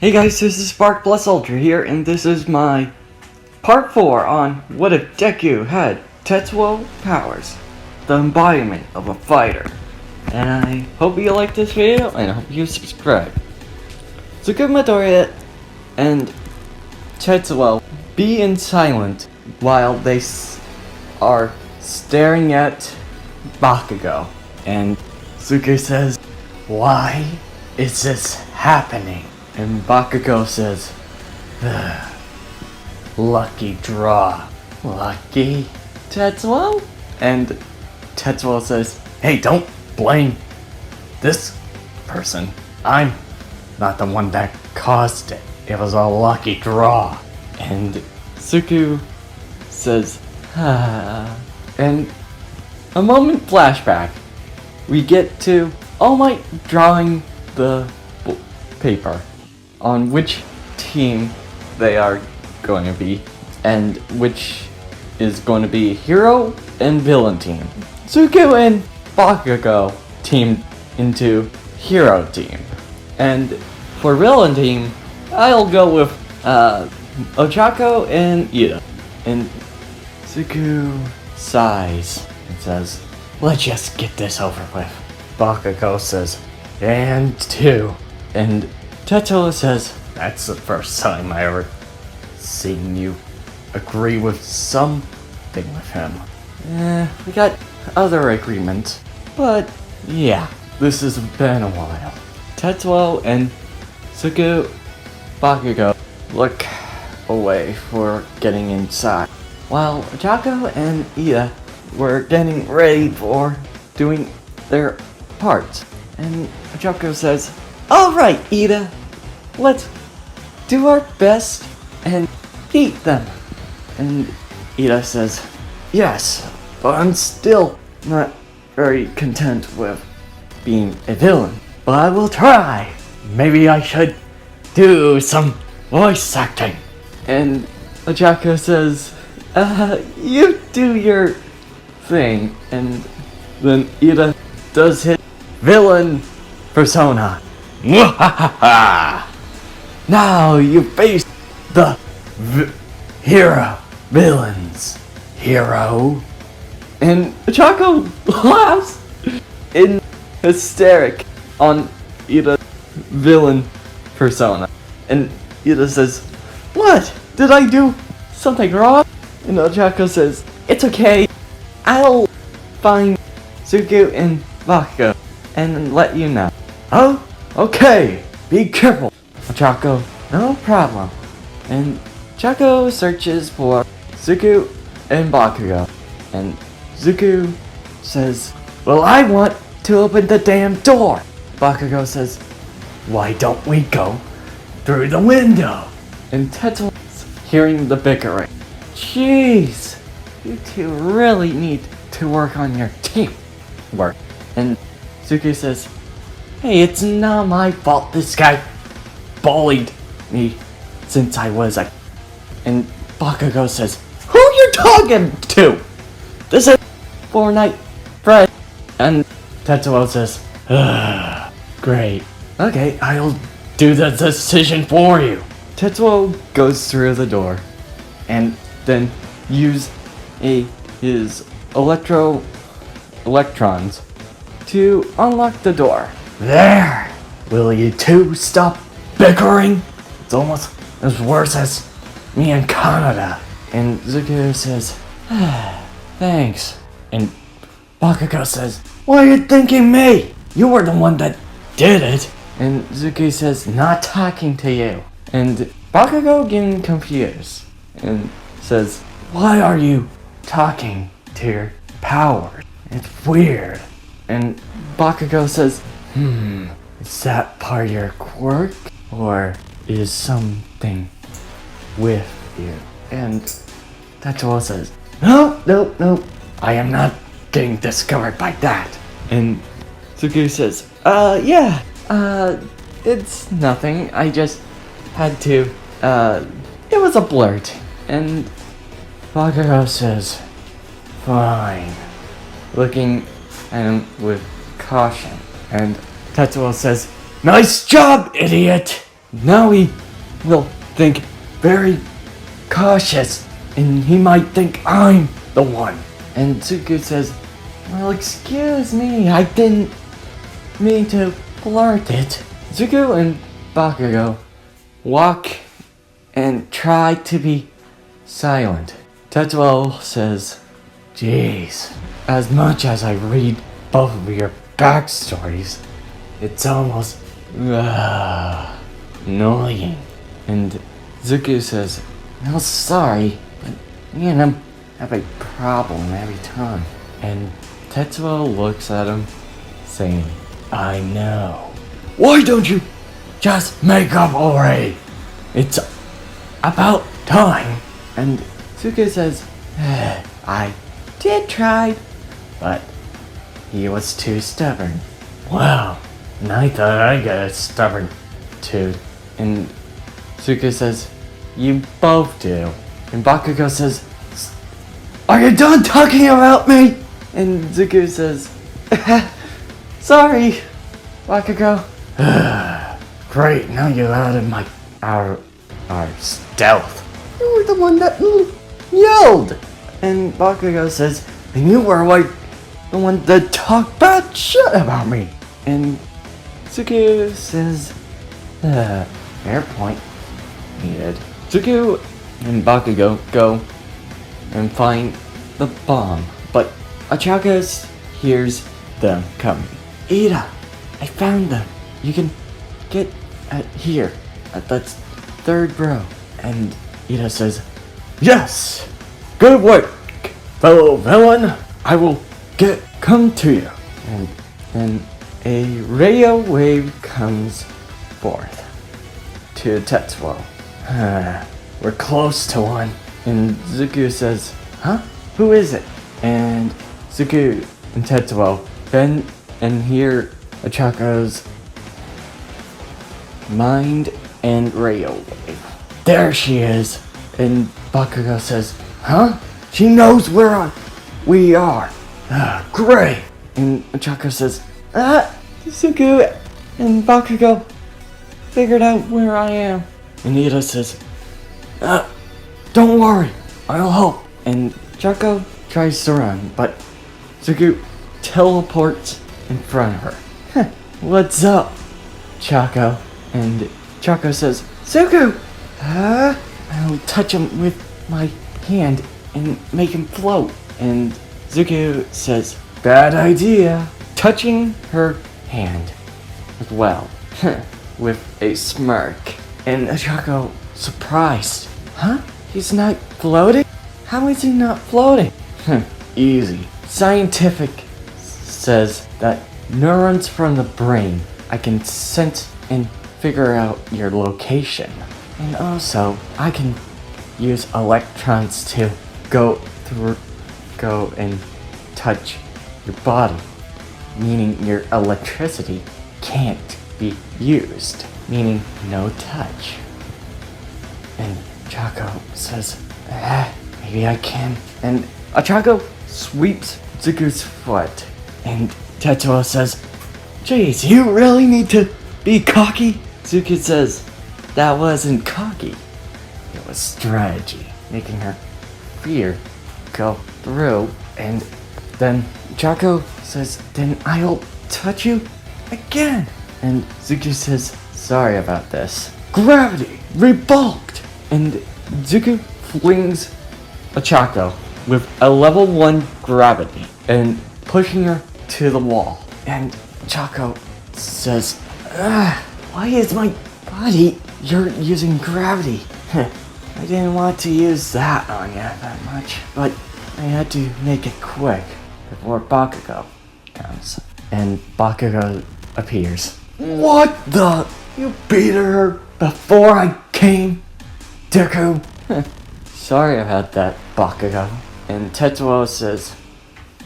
Hey guys, this is Spark Plus Ultra here, and this is my part 4 on what if Deku had Tetsuo powers, the embodiment of a fighter. And I hope you like this video, and I hope you subscribe. So good Midoriya and Tetsuo being silent while they are staring at Bakugo. And Suke says, "Why is this happening?" And Bakugo says, "Lucky draw." Lucky? Tetsuo? And Tetsuo says, "Hey, don't blame this person. I'm not the one that caused it. It was a lucky draw." And Suku says, And a moment flashback. We get to All Might drawing the paper on which team they are going to be, and which is going to be hero and villain team. Suku and Bakugo teamed into hero team, and for villain team, I'll go with Ochako and Ida. And Suku sighs and says, "Let's just get this over with." Bakugo says, "And two." And Tetsuo says, "That's the first time I ever seen you agree with something with him. We got other agreements, but yeah, this has been a while." Tetsuo and Suku Bakugo look away for getting inside, while Ochako and Ida were getting ready for doing their parts. And Ochako says, "Alright, Ida, let's do our best and beat them." And Ida says, "Yes, but I'm still not very content with being a villain. But I will try. Maybe I should do some voice acting." And Ochako says, "You do your thing." And then Ida does his villain persona. "Now you face the hero villains, hero." And Ochako laughs in hysteric on Ida's villain persona. And Ida says, "What? Did I do something wrong?" And Ochako says, "It's okay. I'll find Suku and Bakugo and let you know." "Oh, okay. Be careful." Ochako, "No problem." And Ochako searches for Suku and Bakugo. And Suku says, "Well, I want to open the damn door." Bakugo says, "Why don't we go through the window?" And Tetsuo's hearing the bickering. "Jeez, you two really need to work on your teamwork." And Suku says, "Hey, it's not my fault this guy bullied me since I was a..." And Bakugo says, "Who you talking to? This is Fortnite friend." And Tetsuo says, "Great. Okay, I'll do the decision for you." Tetsuo goes through the door and then use his electrons to unlock the door. "There! Will you two stop bickering? It's almost as worse as me in Canada." And Suku says, "Thanks." And Bakugo says, "Why are you thanking me? You were the one that did it." And Suku says, "Not talking to you." And Bakugo getting confused and says, "Why are you talking to your powers? It's weird." And Bakugo says, "Is that part of your quirk? Or is something with you?" And Tetsuo says, No, I am not getting discovered by that." And Suku says, Yeah, it's nothing. I just had to, it was a blurt." And Bakugo says, "Fine," looking at him with caution. And Tetsuo says, "Nice job, idiot! now he will think very cautious, and he might think I'm the one. And Tsuku says, well, excuse me, I didn't mean to flirt it. Tsuku and Bakugo walk and try to be silent. Tetsuo says, jeez, as much as I read both of your backstories, it's almost annoying. And Tsuku says, no, sorry, but me and him have a problem every time. And Tetsuo looks at him, saying, I know. Why don't you just make up already? It's about time. And Tsuku says, I did try, but he was too stubborn. Wow, and I thought I got stubborn too. And Tsuku says, you both do. And Bakugo says, are you done talking about me? And Tsuku says, sorry, Bakugo. Great, now you're out of our stealth. You were the one that yelled. And Bakugo says, and you were like the one that talked bad shit about me. And Tsuku says, fair point. He did. Tsuku and Bakugo go and find the bomb, but Ochako hears them coming. Ida, I found them. You can get here at that third row. And Ida says, yes, good work, fellow villain. I will come to you. And then a radio wave comes forth to Tetsuo. We're close to one. And Tsuku says, huh? Who is it? And Tsuku and Tetsuo then and hear Ochako's mind and radio wave. There she is. And Bakugo says, huh? She knows where we are. Great. And Ochako says, Tsuku and Bakugo figured out where I am. And Ida says, don't worry, I'll help. And Ochako tries to run, but Tsuku teleports in front of her. What's up, Ochako? And Ochako says, Tsuku! I'll touch him with my hand and make him float. And Tsuku says, bad idea. Touching her hand as well, with a smirk. And Ochako, surprised. Huh? He's not floating? How is he not floating? Easy. Scientific says that neurons from the brain, I can sense and figure out your location. And also, I can use electrons to go and touch your body, meaning your electricity can't be used, meaning no touch. And Ochako says, maybe I can. And Ochako sweeps Tsuku's foot. And Tetsuo says, geez, you really need to be cocky? Tsuku says, that wasn't cocky. It was strategy, making her fear go through. And then Ochako says, then I'll touch you again. And Tsuku says, sorry about this. Gravity rebulked. And Tsuku flings Ochako with a level 1 gravity and pushing her to the wall. And Ochako says, why is my body? You're using gravity. I didn't want to use that on you that much, but I had to make it quick before Bakugo comes. And Bakugo appears. What the? You beat her before I came? Deku? Sorry about that, Bakugo. And Tetsuo says,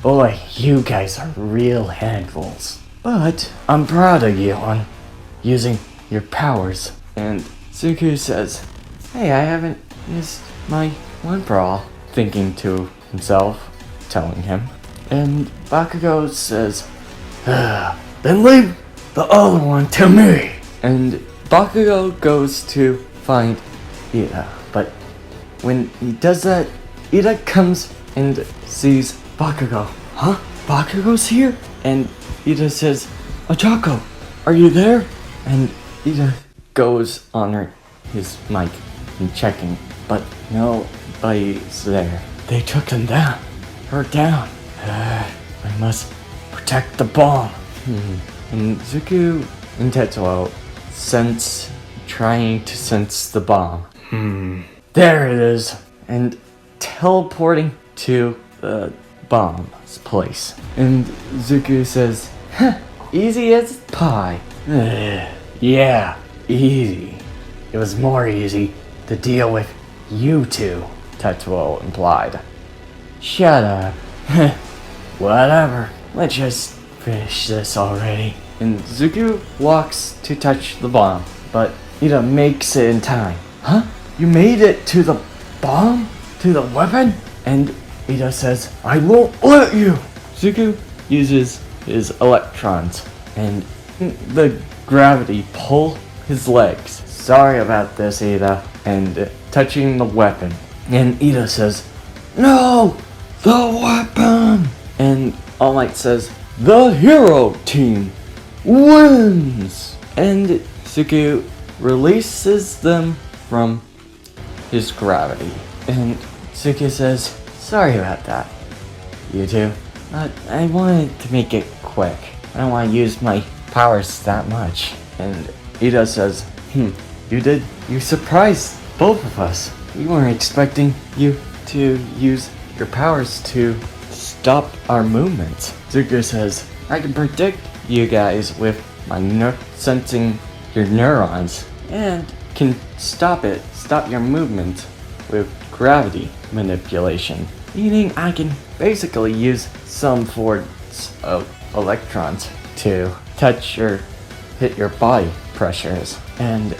boy, you guys are real handfuls. But I'm proud of you on using your powers. And Tsuku says, hey, I haven't used my one for all, thinking to himself, telling him. And Bakugo says, then leave the other one to me. And Bakugo goes to find Ida, but when he does that, Ida comes and sees Bakugo. Huh? Bakugo's here? And Ida says, Ochako, are you there? And Ida goes on his mic and checking, but nobody's there. They took him down. Her down. I must protect the bomb. And Zuko and Tetsuo trying to sense the bomb. There it is. And teleporting to the bomb's place. And Zuko says, easy as pie. Yeah, easy. It was more easy to deal with you two, Tetsuo implied. Shut up. Whatever. Let's just finish this already. And Zuko walks to touch the bomb, but Ida makes it in time. Huh? You made it to the bomb? To the weapon? And Ida says, I won't let you! Zuko uses his electrons, and the gravity pull his legs. Sorry about this, Ida. And touching the weapon. And Ida says, no! The weapon! And All Might says, the hero team wins! And Zuko releases them from his gravity. And Zuko says, sorry about that, you two. I wanted to make it quick. I don't want to use my powers that much. And Ida says, you surprised both of us. We weren't expecting you to use your powers to stop our movements. Zuko says, I can predict you guys with my sensing your neurons, and can stop your movement with gravity manipulation. Meaning I can basically use some forms of electrons to touch or hit your body pressures. And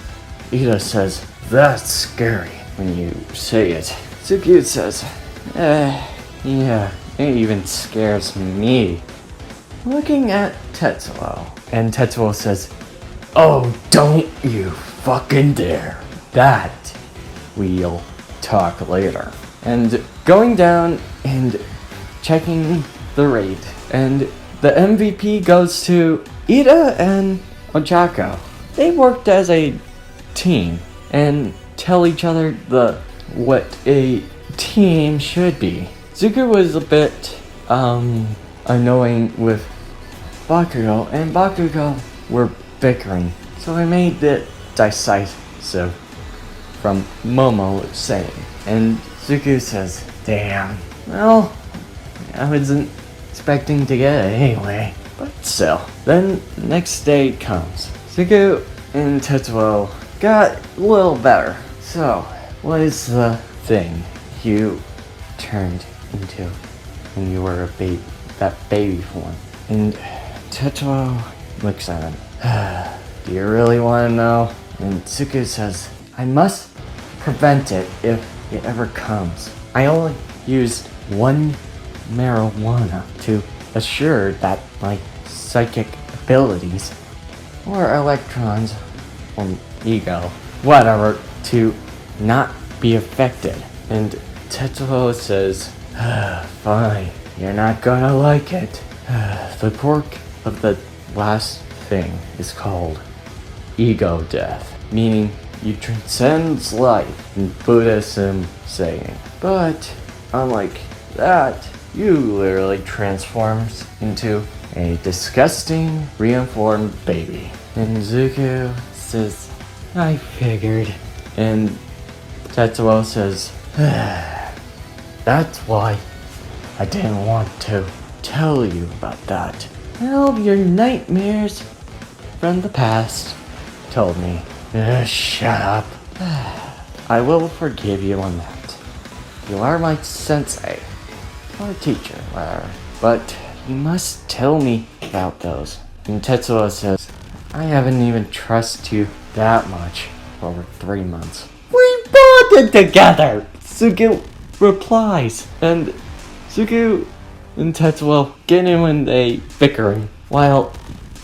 Ida says, that's scary when you say it. Zuko says, yeah, it even scares me. Looking at Tetsuo, and Tetsuo says, oh, don't you fucking dare. That we'll talk later. And going down and checking the rate, and the MVP goes to Ida and Ochako. They worked as a team and tell each other what a team should be. Zuko was a bit annoying with Bakugo, and Bakugo were bickering, so I made it decisive from Momo saying. And Zuko says, damn, well, I wasn't expecting to get it anyway, but still. Then next day comes. Zuko and Tetsuo got a little better. So, what is the thing you turned into when you were that baby form? And Tetsuo looks at him. Do you really want to know? And Zuko says, I must prevent it if it ever comes. I only used one marijuana to assure that my psychic abilities, or electrons, or ego, whatever, to not be affected. And Tetsuo says, fine, you're not gonna like it. The quirk of the last thing is called ego death, meaning you transcend life in Buddhism saying. But unlike that, you literally transforms into a disgusting, reinformed baby. And Zuko says, I figured. And Tetsuo says, that's why I didn't want to tell you about that. Well, your nightmares from the past told me. Shut up. I will forgive you on that. You are my sensei, or teacher, whatever. But you must tell me about those. And Tetsuo says, I haven't even trusted you that much for over 3 months. We bonded together! Zuko replies. And Zuko and Tetsuo get in when they bickering, while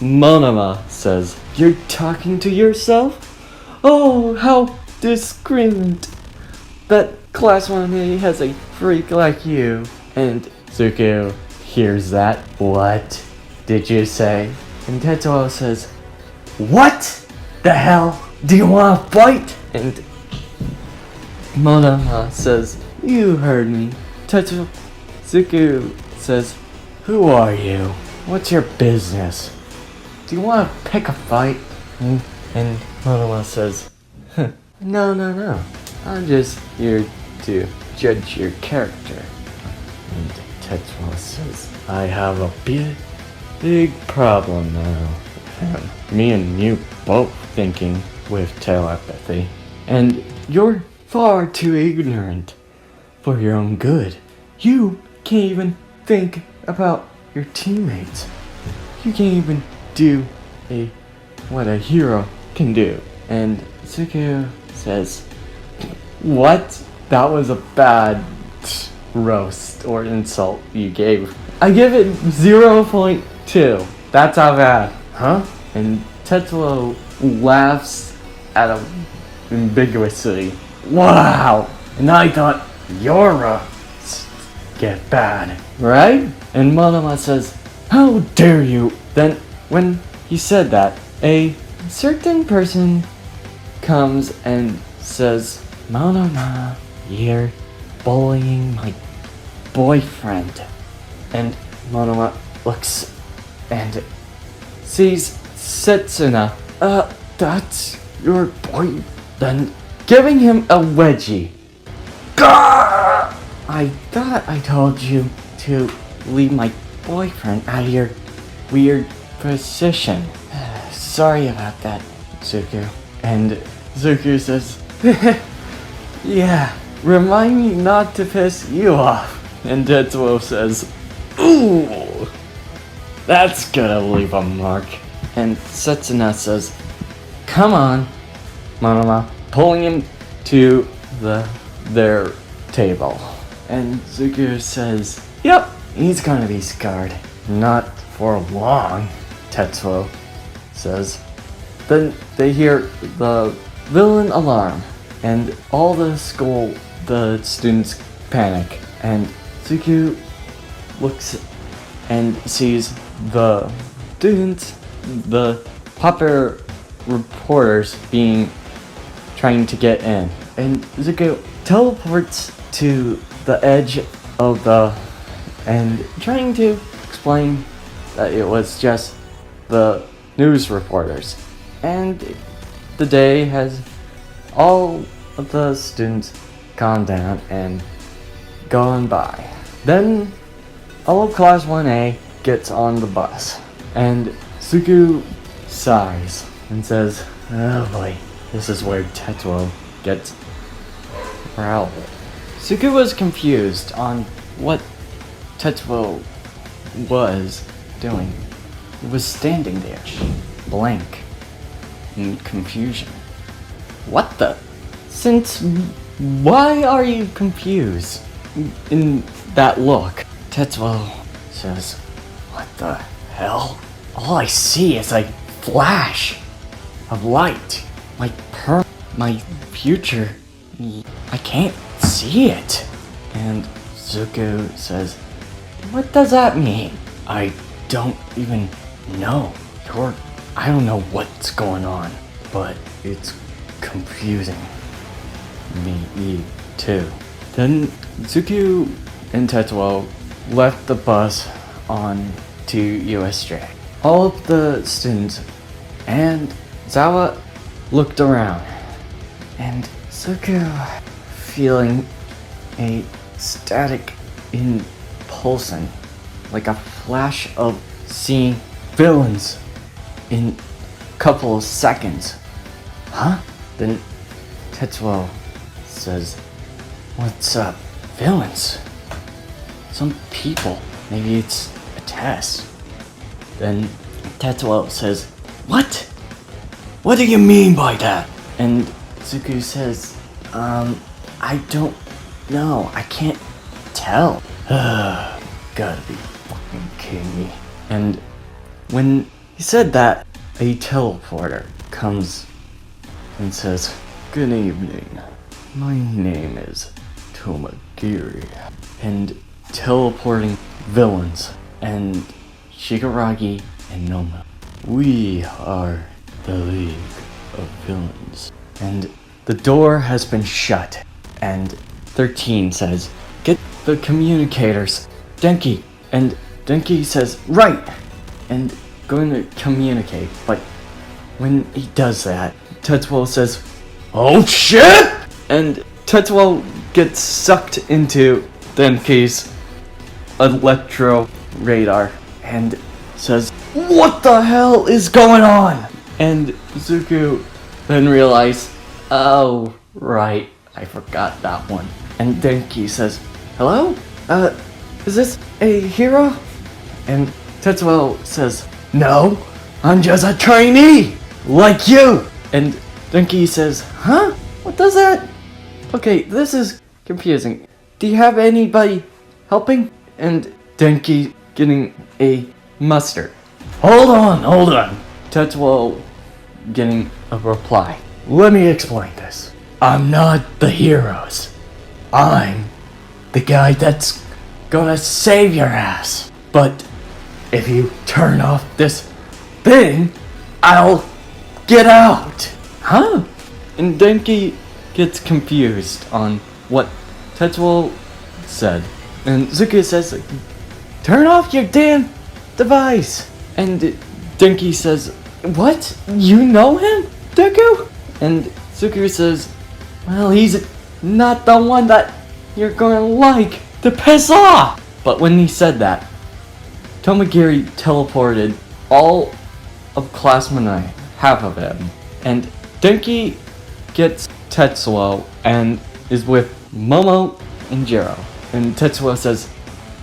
Monoma says, you're talking to yourself? Oh, how discreet that Class 1A has a freak like you. And Zuko hears that. What did you say? And Tetsuo says, what the hell? Do you want to fight? And Monoma says, you heard me. Zuko says, who are you? What's your business? Do you want to pick a fight? And Monoma says, no. I'm just here to judge your character. And Tetsuo says, I have a big problem now. Me and you both thinking with telepathy. And you're far too ignorant for your own good. You can't even think about your teammates. You can't even do what a hero can do. And Zuko says, what? That was a bad roast or insult you gave. I give it 0.2. That's how bad. Huh? And Tetsuo laughs at him ambiguously. Wow! And I thought your get bad, right? And Monoma says, how dare you? Then when he said that, a certain person comes and says, Monoma, you're bullying my boyfriend. And Monoma looks and sees Setsuna. That's your boy. Then giving him a wedgie. Gah! I thought I told you to leave my boyfriend out of your weird position. Sorry about that, Zuko. And Zuko says, yeah, remind me not to piss you off. And Tetsuo says, ooh, that's gonna leave a mark. And Setsuna says, come on, Monoma, pulling him to their table. And Zuko says, yep, he's gonna be scarred. Not for long, Tetsuo says. Then they hear the villain alarm, and all the students panic. And Zuko looks and sees the students, the popular reporters trying to get in. And Zuko teleports to the edge of and trying to explain that it was just the news reporters. And the day has all of the students calmed down and gone by. Then all of Class 1A gets on the bus, and Zuko sighs and says, oh boy, this is where Tetsuo gets growled. Zuko was confused on what Tetsuo was doing. He was standing there, blank, in confusion. What the? Why are you confused in that look? Tetsuo says, what the hell? All I see is a flash of light. My future, I can't see it. And Zuko says, what does that mean? I don't even know. I don't know what's going on, but it's confusing me too. Then Zuko and Tetsuo left the bus on to USJ. All of the students and Zawa looked around, and Zuko, feeling a static impulsion, like a flash of seeing villains in a couple of seconds. Huh? Then Tetsuo says, what's up? Villains? Some people. Maybe it's a test. Then Tetsuo says, what? What do you mean by that? And Zuko says, I don't know. I can't tell. Gotta be fucking kidding me. And when he said that, a teleporter comes and says, "Good evening. My name is Tomagiri." And teleporting villains and Shigaragi and Noma. We are the League of Villains. And the door has been shut. And 13 says, "Get the communicators, Denki." And Denki says, "Right," and going to communicate. But when he does that, Tetsuo says, "Oh shit!" And Tetsuo gets sucked into Denki's electro radar and says, "What the hell is going on?" And Zuko then realizes, "Oh, right, I forgot that one." And Denki says, "Hello? Is this a hero?" And Tetsuo says, "No, I'm just a trainee, like you." And Denki says, "Huh? What does that?" Okay, this is confusing. Do you have anybody helping? And Denki getting a mustard. Hold on. Tetsuo getting a reply. "Let me explain this. I'm not the heroes. I'm the guy that's gonna save your ass. But if you turn off this thing, I'll get out." Huh? And Denki gets confused on what Tetsuo said. And Zuko says, "Turn off your damn device." And Denki says, "What? You know him, Deku?" And Zuko says, "Well, he's not the one that you're gonna like to piss off." But when he said that, Tomagiri teleported all of Class 9, half of him. And Denki gets Tetsuo and is with Momo and Jiro. And Tetsuo says,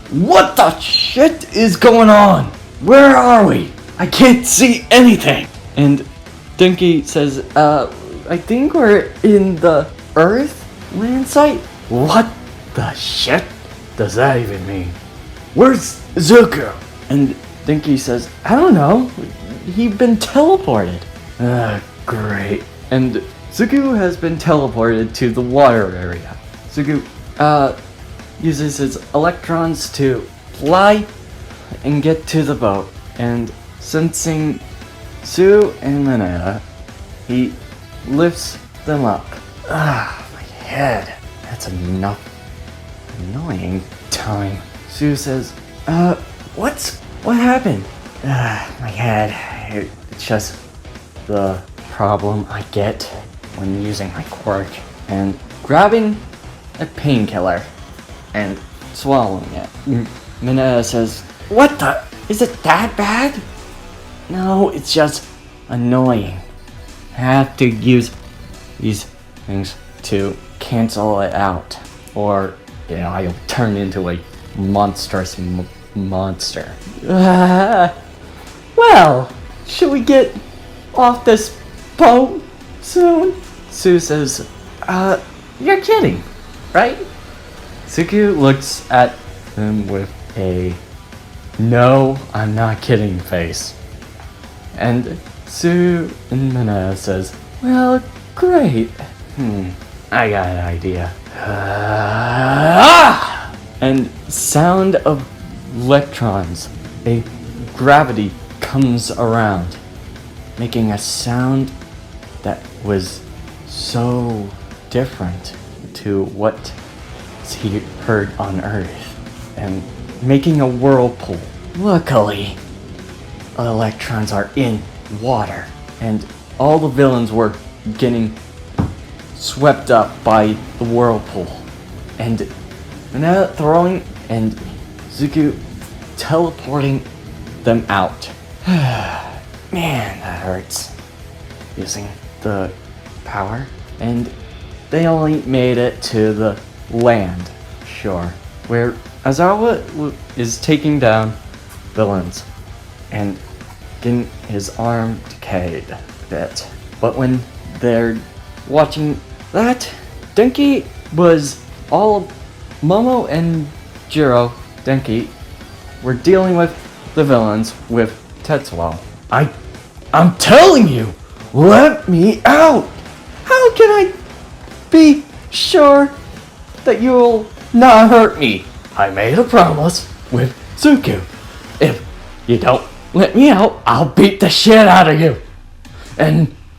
"What the shit is going on? Where are we? I can't see anything." And Denki says, I think we're in the Earth land site." "What the shit does that even mean? Where's Zuko?" And Denki says, "I don't know. He'd been teleported." Great. And Zuko has been teleported to the water area. Zuko, uses his electrons to fly and get to the boat. And sensing Sue and Manana, he lifts them up. My head. That's enough annoying time. Sue says, what happened?" My head. It's just the problem I get when using my quirk." And grabbing a painkiller and swallowing it. Mineta says, "What the? Is it that bad?" "No, it's just annoying. I have to use these things to cancel it out. Or, I'll turn into a monstrous monster." Well, should we get off this boat soon?" Sue says, "You're kidding, right?" Suku looks at him with a "No, I'm not kidding" face. And Sue and Mana says, "Well, great. I got an idea." And sound of electrons, a gravity comes around, making a sound that was so different to what he heard on Earth, and making a whirlpool. Luckily, electrons are in water, and all the villains were getting swept up by the whirlpool. And Manette throwing and Zuko teleporting them out. Man, that hurts. Using the power. And they only made it to the land shore, where Azawa is taking down villains and getting his arm decayed a bit. But when they're watching that, Denki was all Momo and Jiro. Denki were dealing with the villains with Tetsuo. I'm telling you, let me out! can I be sure that you'll not hurt me? I made a promise with Zuko. If you don't let me out, I'll beat the shit out of you.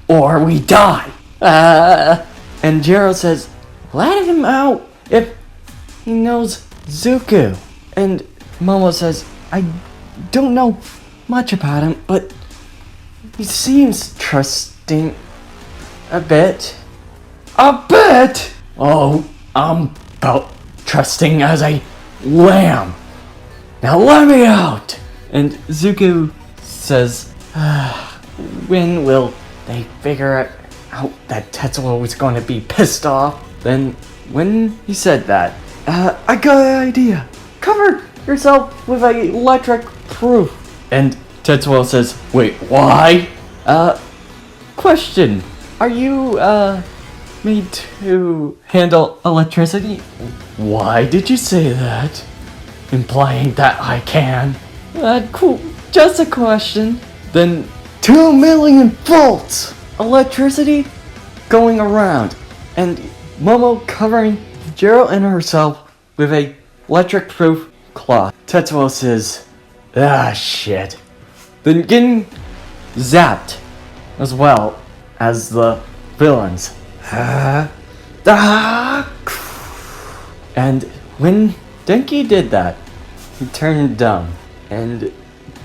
Or we die. And Jiro says, let him out if he knows Zuko. And Momo says, I don't know much about him, but he seems trusting a bit. A bit? Oh, I'm about trusting as a lamb. Now let me out. And Zuko says, when will they figure out that Tetsuo was going to be pissed off? Then when he said that, I got an idea. Cover yourself with a electric proof. And Tetsuo says, wait, why? Question. Are you, made to handle electricity? Why did you say that? Implying that I can. Cool. Just a question. Then 2 million volts electricity going around, and Momo covering Jiro and herself with a electric-proof cloth. Tetsuo says, shit. Then getting zapped as well as the villains. And when Denki did that, he turned dumb, and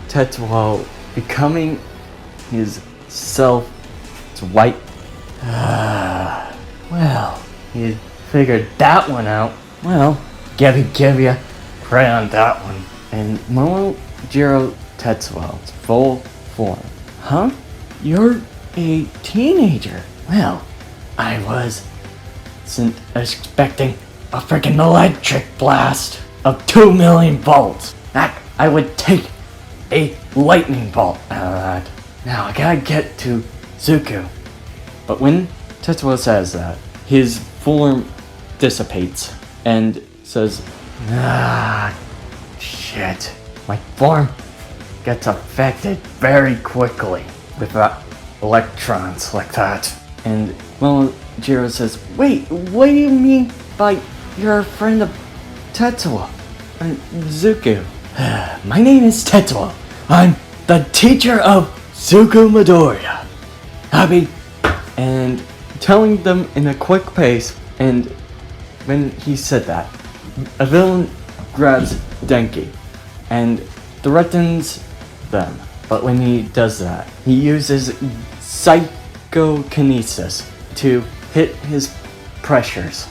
Tetsuo becoming his self white. Well, you figured that one out. Well, give you credit on that one. And Momo Jiro Tetsuo's full form. Huh? You're a teenager. Well, I wasn't expecting a freaking electric blast of 2 million volts. That I would take a lightning bolt out of that. Now I gotta get to Zuko. But when Tetsuo says that, his form dissipates and says, shit. My form gets affected very quickly with electrons like that. And well, Jiro says, wait, what do you mean by you're a friend of Tetsuo and Zuko? My name is Tetsuo. I'm the teacher of Zuko Midoriya. And telling them in a quick pace, and when he said that, a villain grabs Denki and threatens them. But when he does that, he uses psychokinesis to hit his pressures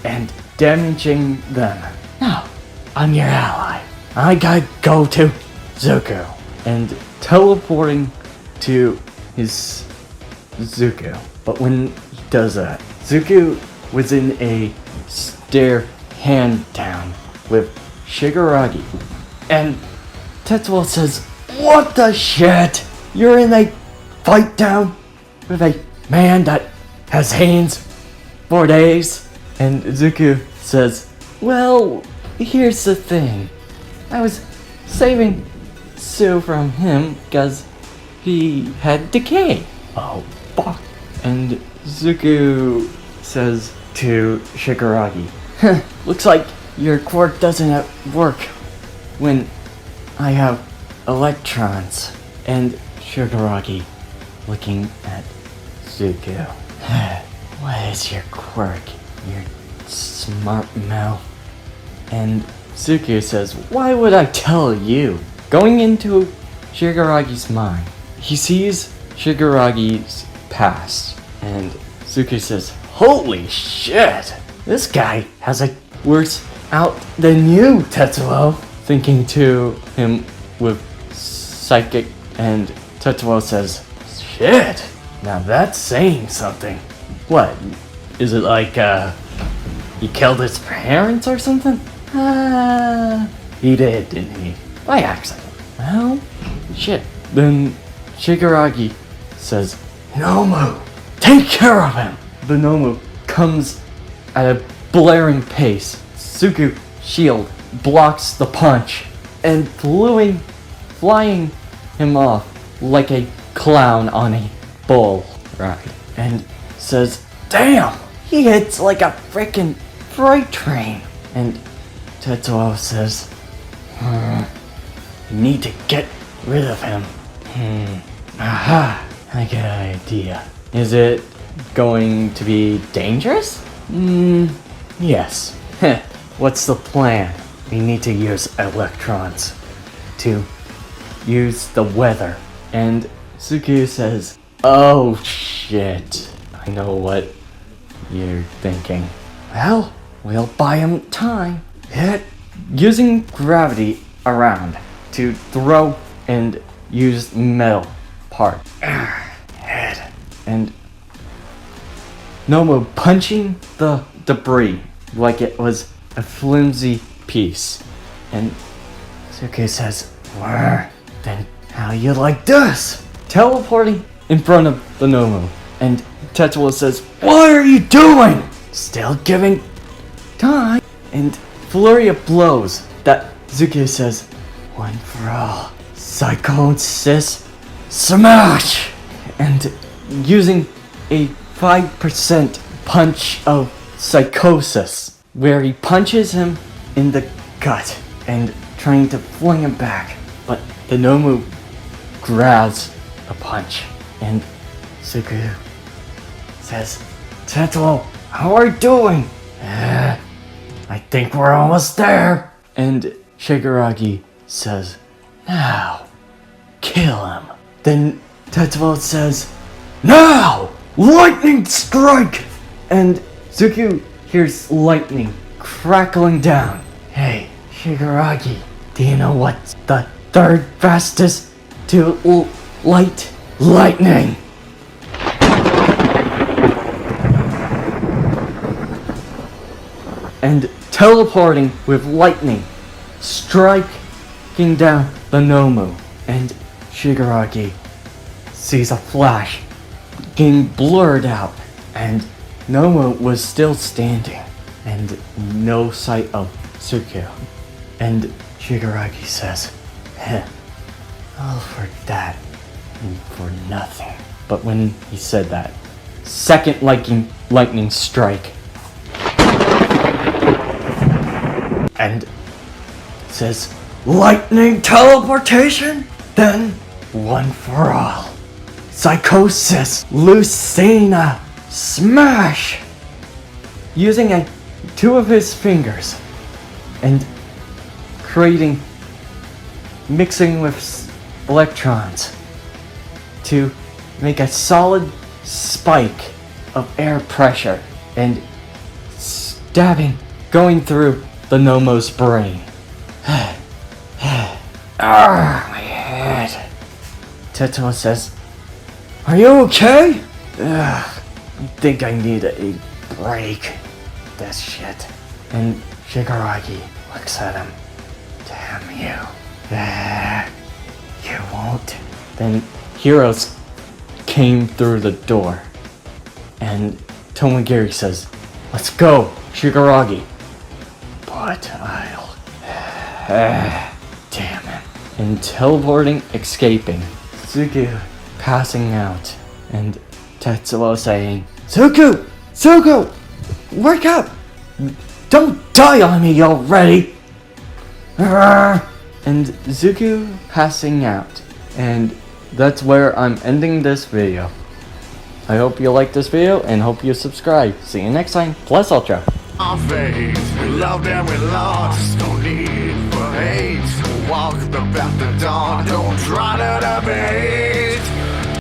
and damaging them. Now, I'm your ally. I gotta go to Zuko. And teleporting to his Zuko. But when he does that, Zuko was in a stare hand down with Shigaraki. And Tetsuo says, what the shit? You're in a fight down with a man that has hands for days? And Zuko says, well, here's the thing. I was saving Sue from him because he had decay. Oh, fuck. And Zuko says to Shigaraki, looks like your quirk doesn't work when I have electrons. And Shigaraki looking at Zuko. What is your quirk, your smart mouth? And Zuko says, why would I tell you? Going into Shigaragi's mind, he sees Shigaragi's past, and Zuko says, holy shit! This guy has a worse out than you, Tetsuo! Thinking to him with psychic, and Tetsuo says, shit! Now that's saying something. What? Is it like, he killed his parents or something? He did, didn't he? By accident. Well, shit. Then Shigaraki says, Nomu, take care of him! The Nomu comes at a blaring pace. Zuko's shield blocks the punch, and flying him off like a clown on a bull ride. And says, damn! He hits like a freaking freight train. And Tetsuo says, you need to get rid of him. Aha! I get an idea. Is it going to be dangerous? Yes. What's the plan? We need to use electrons to use the weather. And Suku says, oh shit. I know what you're thinking. Well, we'll buy him time. Using gravity around to throw and use metal part. Head. And Nomu punching the debris like it was a flimsy piece. And Suke says, then how you like this? Teleporting in front of the Nomu. And Tetsuo says, what are you doing? Still giving time. And flurry of blows that Zuki says, one for all. Psychosis smash! And using a 5% punch of psychosis, where he punches him in the gut and trying to fling him back. But the Nomu grabs a punch and Suku says, Tetsuo, how are you doing? I think we're almost there. And Shigaraki says, now, kill him. Then Tetsuo says, now, lightning strike! And Suku hears lightning crackling down. Hey, Shigaraki, do you know what's the third fastest to light? Lightning! And teleporting with lightning, striking down the Nomu. And Shigaraki sees a flash getting blurred out, and Nomu was still standing, and no sight of Suku. And Shigaraki says, all for that and for nothing. But when he said that, second lightning strike, and says, lightning teleportation? Then, one for all. Psychosis Lucina smash! Using two of his fingers and mixing with electrons to make a solid spike of air pressure and stabbing, going through the Nomo's brain. My head. Tetsuo says, are you okay? I think I need a break. This shit. And Shigaraki looks at him. Damn you. You won't. Then heroes came through the door. And Tomagiri says, let's go, Shigaraki. But I'll... damn it. And teleporting, escaping. Suku passing out. And Tetsuo saying, Suku! Suku! Wake up! Don't die on me already! And Zuku passing out. And that's where I'm ending this video. I hope you like this video and hope you subscribe. See you next time. Plus Ultra. Our faith, we loved and we lost. No need for hate. Walk the path of dawn. Don't try to debate.